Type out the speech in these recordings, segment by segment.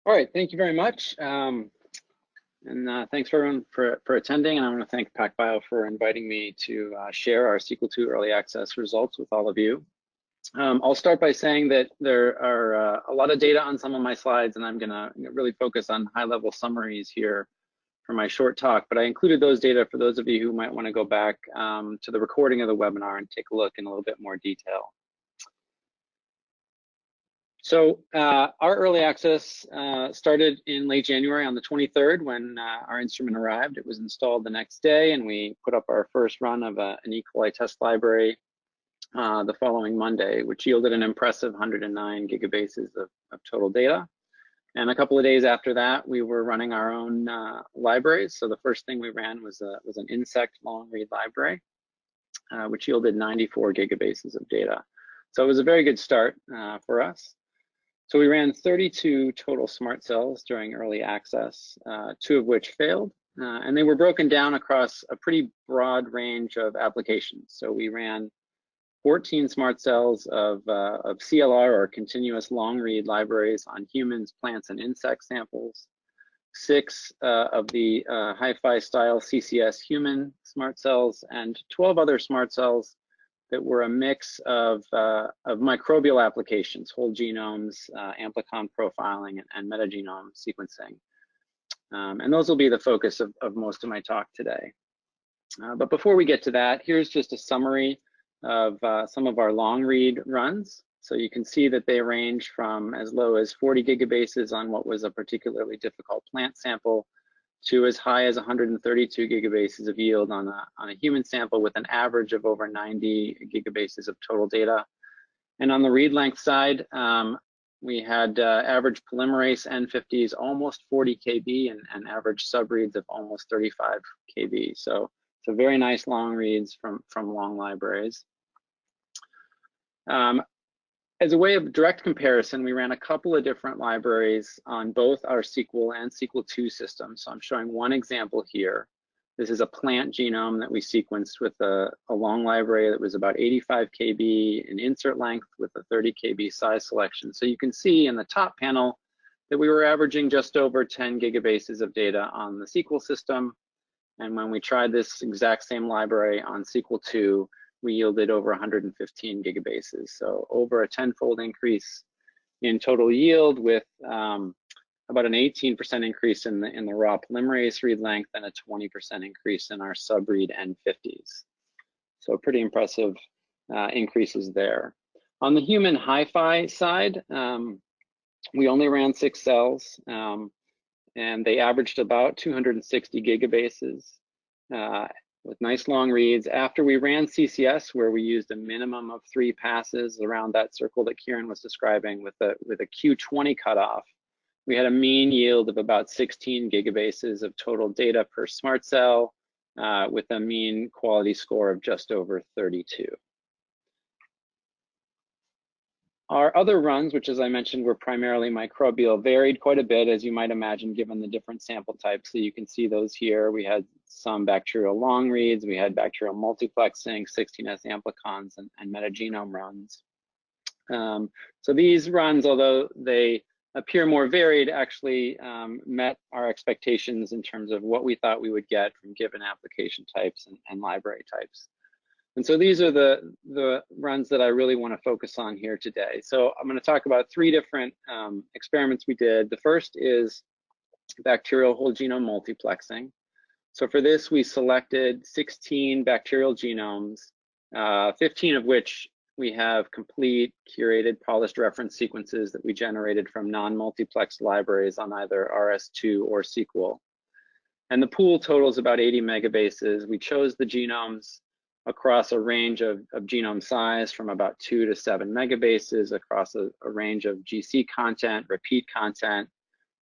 All right, thank you very much. Thanks everyone for attending. And I want to thank PacBio for inviting me to share our Sequel II early access results with all of you. I'll start by saying that there are a lot of data on some of my slides, and I'm going to really focus on high-level summaries here for my short talk. But I included those data for those of you who might want to go back to the recording of the webinar and take a look in a little bit more detail. So our early access started in late January on the 23rd when our instrument arrived. It was installed the next day, and we put up our first run of an E. coli test library the following Monday, which yielded an impressive 109 gigabases of total data. And a couple of days after that, we were running our own libraries. So the first thing we ran was an insect long read library, which yielded 94 gigabases of data. So it was a very good start for us. So we ran 32 total smart cells during early access, 2 of which failed, and they were broken down across a pretty broad range of applications. So we ran 14 smart cells of CLR or continuous long read libraries on humans, plants, and insect samples, 6 of the HiFi style CCS human smart cells, and 12 other smart cells that were a mix of microbial applications, whole genomes, Amplicon profiling, and metagenome sequencing. And those will be the focus of most of my talk today. But before we get to that, here's just a summary of some of our long read runs. So you can see that they range from as low as 40 gigabases on what was a particularly difficult plant sample to as high as 132 gigabases of yield on a human sample with an average of over 90 gigabases of total data. And on the read length side, we had average polymerase N50s almost 40 kb and average subreads of almost 35 kb. So very nice long reads from long libraries. As a way of direct comparison, we ran a couple of different libraries on both our Sequel and Sequel II systems. So I'm showing one example here. This is a plant genome that we sequenced with a long library that was about 85 kb in insert length with a 30 kb size selection. So you can see in the top panel that we were averaging just over 10 gigabases of data on the Sequel system. And when we tried this exact same library on Sequel II, we yielded over 115 gigabases. So over a 10-fold increase in total yield with about an 18% increase in the raw polymerase read length and a 20% increase in our subread N50s. So pretty impressive increases there. On the human HiFi side, we only ran 6 cells and they averaged about 260 gigabases. With nice long reads. After we ran CCS, where we used a minimum of 3 passes around that circle that Kieran was describing with a Q20 cutoff, we had a mean yield of about 16 gigabases of total data per smart cell with a mean quality score of just over 32. Our other runs, which as I mentioned were primarily microbial, varied quite a bit, as you might imagine, given the different sample types. So you can see those here. We had some bacterial long reads, we had bacterial multiplexing, 16S amplicons, and metagenome runs. So these runs, although they appear more varied, actually met our expectations in terms of what we thought we would get from given application types and library types. And so these are the runs that I really want to focus on here today. So I'm going to talk about 3 different experiments we did. The first is bacterial whole genome multiplexing. So for this, we selected 16 bacterial genomes, 15 of which we have complete, curated, polished reference sequences that we generated from non-multiplex libraries on either RS2 or Sequel. And the pool totals about 80 megabases. We chose the genomes across a range of genome size from about 2 to 7 megabases across a range of GC content, repeat content,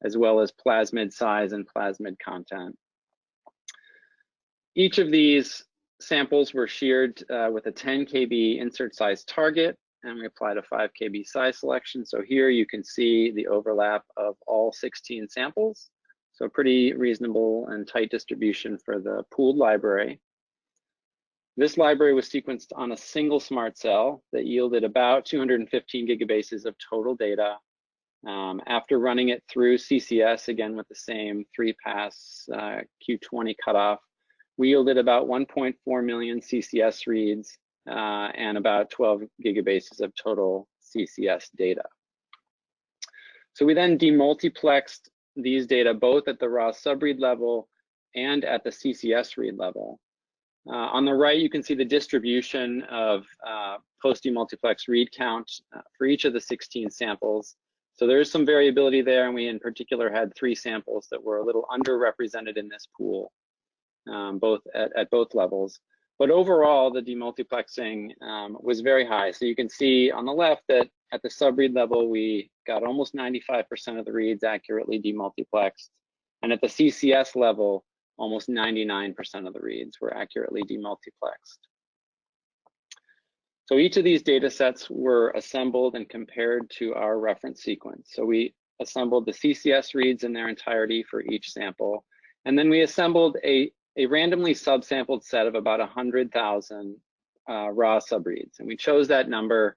as well as plasmid size and plasmid content. Each of these samples were sheared with a 10 kb insert size target, and we applied a 5 kb size selection. So here you can see the overlap of all 16 samples. So pretty reasonable and tight distribution for the pooled library. This library was sequenced on a single smart cell that yielded about 215 gigabases of total data After running it through CCS, again with the same 3-pass Q20 cutoff, we yielded about 1.4 million CCS reads and about 12 gigabases of total CCS data. So we then demultiplexed these data both at the raw subread level and at the CCS read level. On the right, you can see the distribution of post-demultiplex read count for each of the 16 samples. So there is some variability there, and we in particular had 3 samples that were a little underrepresented in this pool, both at both levels. But overall, the demultiplexing was very high. So you can see on the left that at the subread level, we got almost 95% of the reads accurately demultiplexed. And at the CCS level, almost 99% of the reads were accurately demultiplexed. So each of these data sets were assembled and compared to our reference sequence. So we assembled the CCS reads in their entirety for each sample. And then we assembled a randomly subsampled set of about 100,000 raw subreads. And we chose that number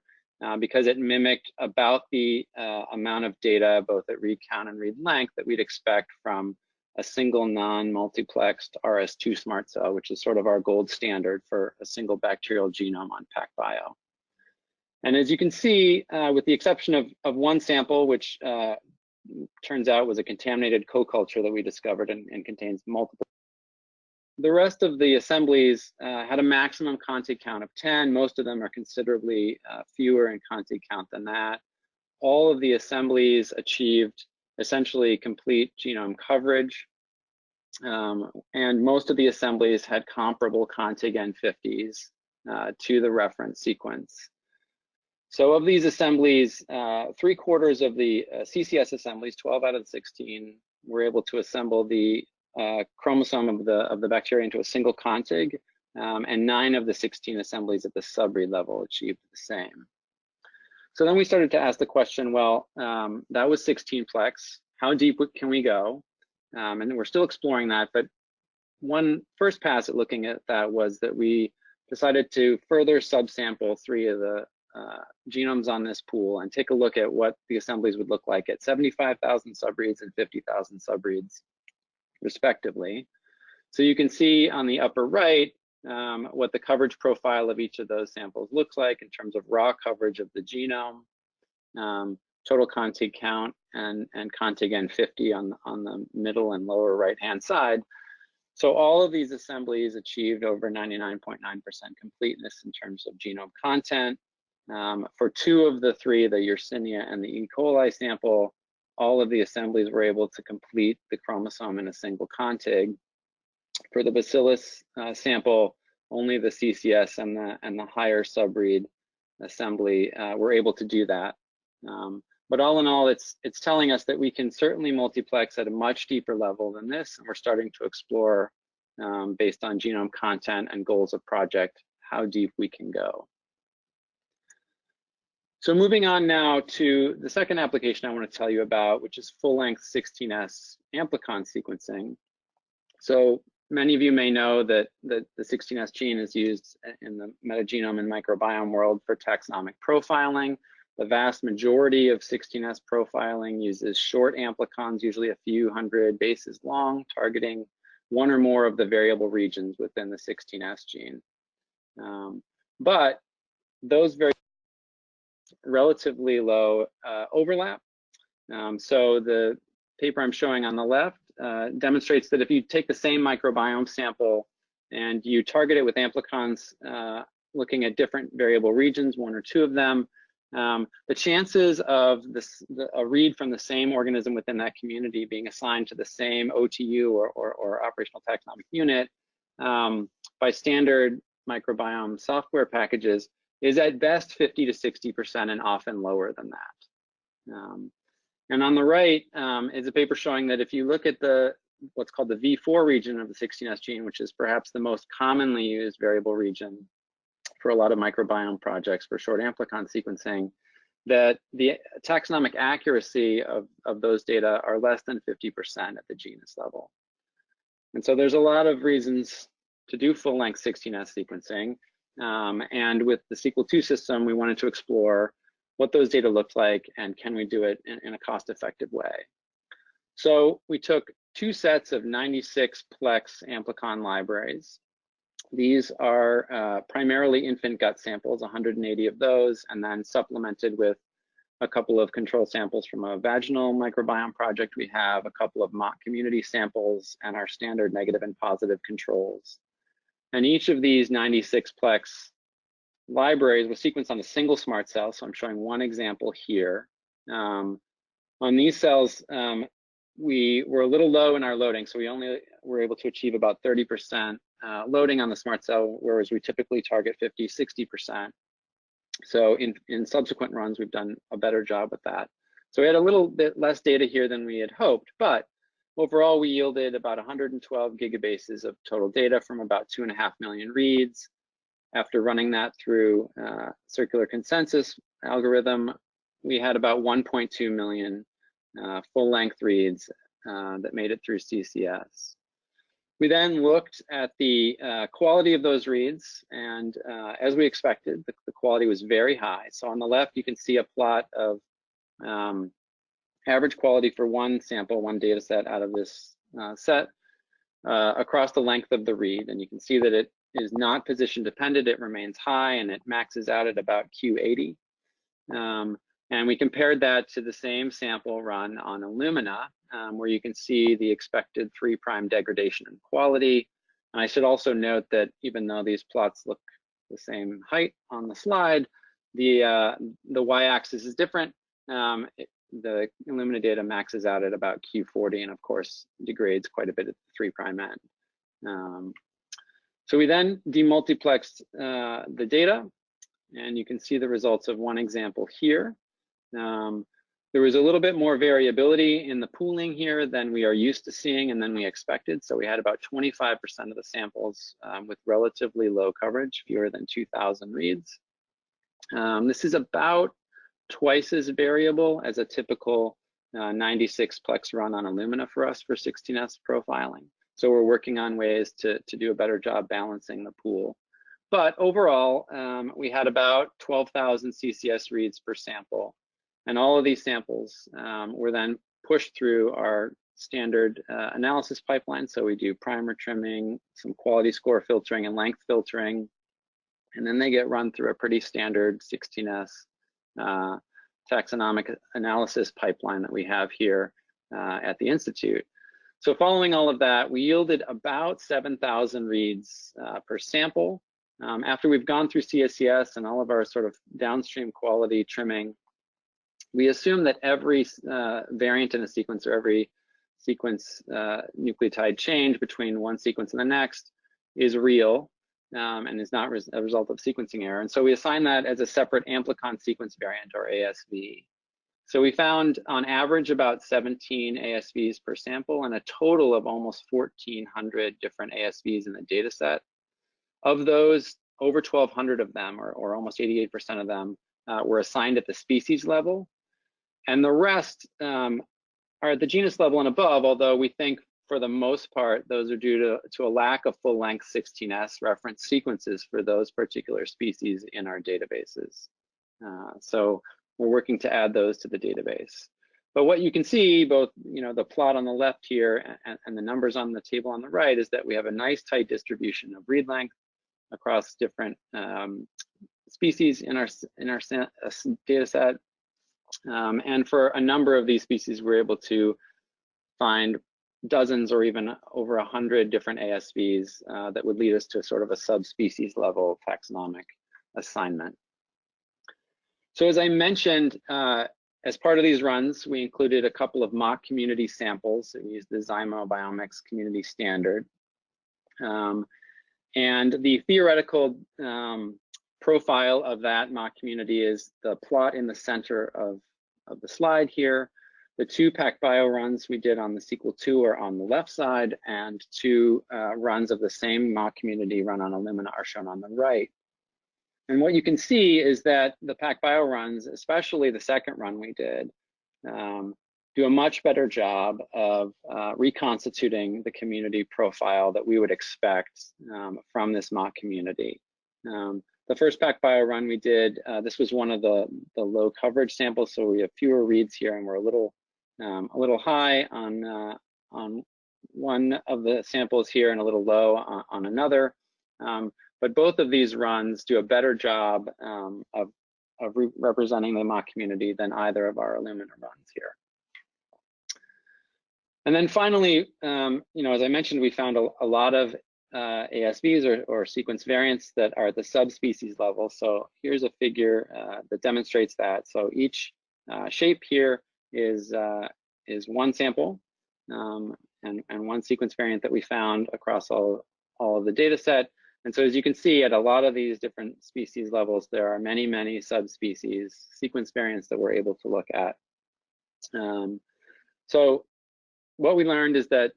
because it mimicked about the amount of data, both at read count and read length, that we'd expect from a single non-multiplexed RS2 SMRT cell, which is sort of our gold standard for a single bacterial genome on PacBio. And as you can see, with the exception of one sample, which turns out was a contaminated co-culture that we discovered and contains multiple, the rest of the assemblies had a maximum contig count of 10. Most of them are considerably fewer in contig count than that. All of the assemblies achieved essentially complete genome coverage, and most of the assemblies had comparable contig N50s to the reference sequence. So of these assemblies, 3/4 of the CCS assemblies, 12 out of the 16, were able to assemble the chromosome of the bacteria into a single contig, and 9 of the 16 assemblies at the subread level achieved the same. So then we started to ask the question, well, that was 16-plex. How deep can we go? And we're still exploring that, but one first pass at looking at that was that we decided to further subsample 3 of the genomes on this pool and take a look at what the assemblies would look like at 75,000 subreads and 50,000 subreads, respectively. So you can see on the upper right what the coverage profile of each of those samples looks like in terms of raw coverage of the genome, total contig count, and contig N50 on the middle and lower right-hand side. So all of these assemblies achieved over 99.9% completeness in terms of genome content. For 2 of the 3, the Yersinia and the E. coli sample, all of the assemblies were able to complete the chromosome in a single contig. For the Bacillus sample, only the CCS and the higher subread assembly were able to do that. But all in all, it's telling us that we can certainly multiplex at a much deeper level than this, and we're starting to explore, based on genome content and goals of project, how deep we can go. So moving on now to the second application I want to tell you about, which is full-length 16S amplicon sequencing. So many of you may know that the 16S gene is used in the metagenome and microbiome world for taxonomic profiling. The vast majority of 16S profiling uses short amplicons, usually a few hundred bases long, targeting 1 or more of the variable regions within the 16S gene. But those very relatively low overlap. So the paper I'm showing on the left demonstrates that if you take the same microbiome sample and you target it with amplicons looking at different variable regions, 1 or 2 of them, the chances of a read from the same organism within that community being assigned to the same OTU or operational taxonomic unit by standard microbiome software packages is at best 50 to 60% and often lower than that. And on the right is a paper showing that if you look at what's called the V4 region of the 16S gene, which is perhaps the most commonly used variable region for a lot of microbiome projects for short amplicon sequencing, that the taxonomic accuracy of those data are less than 50% at the genus level. And so there's a lot of reasons to do full-length 16S sequencing. And with the Sequel II system, we wanted to explore what those data looked like, and can we do it in a cost-effective way. So we took 2 sets of 96-plex Amplicon libraries. These are primarily infant gut samples, 180 of those, and then supplemented with a couple of control samples from a vaginal microbiome project we have, a couple of mock community samples, and our standard negative and positive controls. And each of these 96-plex libraries was sequenced on a single SMRT cell, so I'm showing one example here. On these cells, we were a little low in our loading, so we only were able to achieve about 30% loading on the SMRT cell, whereas we typically target 50, 60%. So in subsequent runs, we've done a better job with that. So we had a little bit less data here than we had hoped, but overall we yielded about 112 gigabases of total data from about 2.5 million reads. After running that through circular consensus algorithm, we had about 1.2 million full-length reads that made it through CCS. We then looked at the quality of those reads, and as we expected, the quality was very high. So on the left, you can see a plot of average quality for one sample, one data set out of this set across the length of the read, and you can see that it is not position dependent, it remains high, and it maxes out at about Q80. And we compared that to the same sample run on Illumina, where you can see the expected 3' degradation in quality. And I should also note that even though these plots look the same height on the slide, the y-axis is different. The Illumina data maxes out at about Q40 and of course degrades quite a bit at the 3' end. So we then demultiplexed the data, and you can see the results of one example here. There was a little bit more variability in the pooling here than we are used to seeing and than we expected. So we had about 25% of the samples with relatively low coverage, fewer than 2,000 reads. This is about twice as variable as a typical 96-plex run on Illumina for us for 16S profiling. So we're working on ways to do a better job balancing the pool. But overall, we had about 12,000 CCS reads per sample. And all of these samples were then pushed through our standard analysis pipeline. So we do primer trimming, some quality score filtering and length filtering, and then they get run through a pretty standard 16S taxonomic analysis pipeline that we have here at the Institute. So following all of that, we yielded about 7,000 reads per sample. After we've gone through CSCS and all of our sort of downstream quality trimming, we assume that every variant in a sequence, or every sequence nucleotide change between one sequence and the next is real and is not a result of sequencing error. And so we assign that as a separate Amplicon sequence variant, or ASV. So we found on average about 17 ASVs per sample and a total of almost 1,400 different ASVs in the data set. Of those, over 1,200 of them, or almost 88% of them, were assigned at the species level. And the rest are at the genus level and above, although we think for the most part, those are due to a lack of full-length 16S reference sequences for those particular species in our databases. So we're working to add those to the database. But what you can see, both the plot on the left here and the numbers on the table on the right, is that we have a nice tight distribution of read length across different species in our data set. And for a number of these species, we're able to find dozens or even over 100 different ASVs that would lead us to sort of a subspecies level taxonomic assignment. So as I mentioned, as part of these runs, we included a couple of mock community samples. We used the Zymo Biomics community standard. And the theoretical profile of that mock community is the plot in the center of the slide here. The 2 PacBio runs we did on the Sequel II are on the left side, and 2 runs of the same mock community run on Illumina are shown on the right. And what you can see is that the PacBio runs, especially the second run we did, do a much better job of reconstituting the community profile that we would expect from this mock community. The first PacBio run we did, this was one of the low coverage samples, so we have fewer reads here, and we're a little high on one of the samples here and a little low on another. But both of these runs do a better job of representing the mock community than either of our Illumina runs here. And then finally, as I mentioned, we found a lot of ASVs or sequence variants that are at the subspecies level. So here's a figure that demonstrates that. So each shape here is one sample and one sequence variant that we found across all of the data set. And so as you can see, at a lot of these different species levels, there are many, many subspecies sequence variants that we're able to look at. So what we learned is that,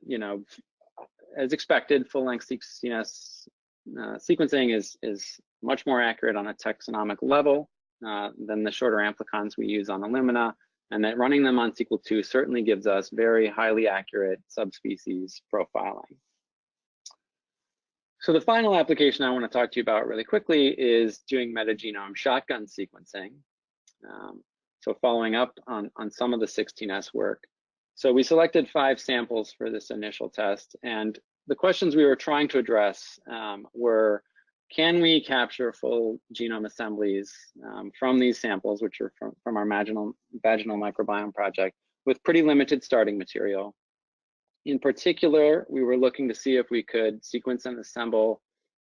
as expected, full-length CNS sequencing is much more accurate on a taxonomic level than the shorter amplicons we use on Illumina, and that running them on Sequel II certainly gives us very highly accurate subspecies profiling. So the final application I want to talk to you about really quickly is doing metagenome shotgun sequencing. So following up on some of the 16S work. So we selected 5 samples for this initial test, and the questions we were trying to address were, can we capture full genome assemblies from these samples, which are from our vaginal microbiome project, with pretty limited starting material? In particular, we were looking to see if we could sequence and assemble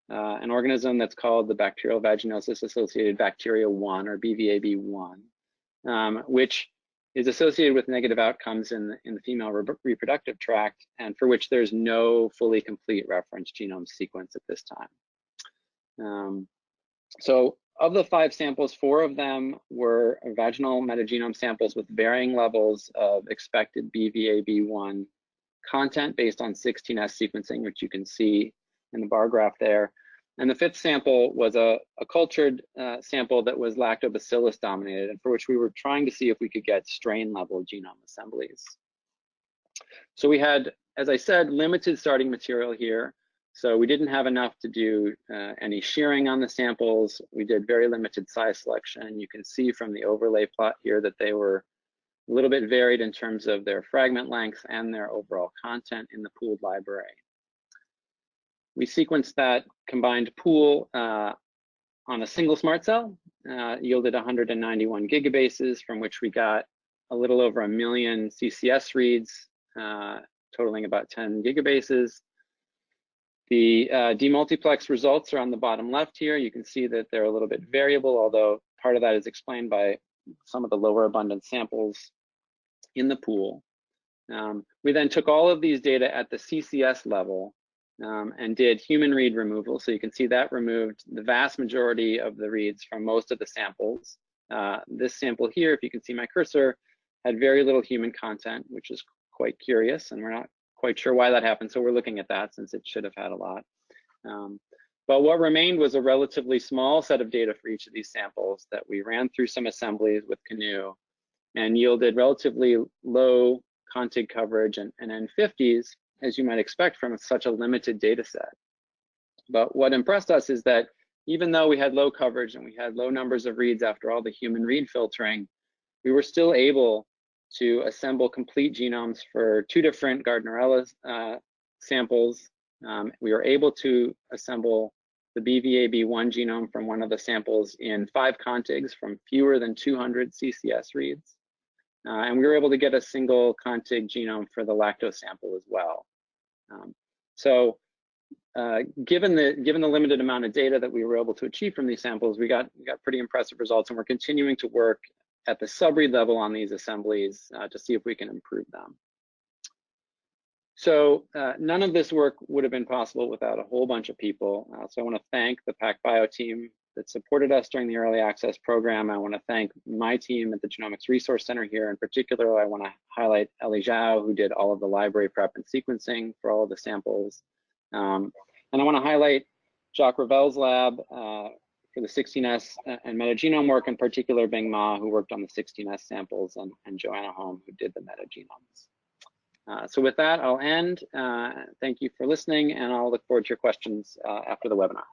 an organism that's called the bacterial vaginosis-associated bacteria 1, or BVAB1, which is associated with negative outcomes in the female reproductive tract, and for which there's no fully complete reference genome sequence at this time. So of the 5 samples, 4 of them were vaginal metagenome samples with varying levels of expected BVAB1 content based on 16S sequencing, which you can see in the bar graph there. And the 5th sample was a cultured sample that was lactobacillus dominated, and for which we were trying to see if we could get strain level genome assemblies. So we had, as I said, limited starting material here. So we didn't have enough to do any shearing on the samples. We did very limited size selection. You can see from the overlay plot here that they were a little bit varied in terms of their fragment length and their overall content in the pooled library. We sequenced that combined pool on a single SMRT cell, yielded 191 gigabases, from which we got a little over 1 million CCS reads, totaling about 10 gigabases. The Demultiplex results are on the bottom left here. You can see that they're a little bit variable, although part of that is explained by some of the lower abundant samples in the pool. We then took all of these data at the CCS level and did human read removal. So you can see that removed the vast majority of the reads from most of the samples. This sample here, if you can see my cursor, had very little human content, which is quite curious, and we're not quite sure why that happened. So we're looking at that, since it should have had a lot. But what remained was a relatively small set of data for each of these samples that we ran through some assemblies with Canoe and yielded relatively low contig coverage and N50s, as you might expect from such a limited data set. But what impressed us is that even though we had low coverage and we had low numbers of reads after all the human read filtering, we were still able to assemble complete genomes for 2 different Gardnerella samples. We were able to assemble the BVAB1 genome from one of the samples in 5 contigs from fewer than 200 CCS reads. And we were able to get a single contig genome for the lactose sample as well. Given the limited amount of data that we were able to achieve from these samples, we got pretty impressive results, and we're continuing to work at the subread level on these assemblies to see if we can improve them. So none of this work would have been possible without a whole bunch of people. So I want to thank the PacBio team that supported us during the early access program. I want to thank my team at the Genomics Resource Center here. In particular, I want to highlight Ellie Zhao, who did all of the library prep and sequencing for all of the samples. And I want to highlight Jacques Ravel's lab for the 16S and metagenome work, in particular Bing Ma, who worked on the 16S samples, and Joanna Holm, who did the metagenomes. So with that, I'll end. Thank you for listening, and I'll look forward to your questions after the webinar.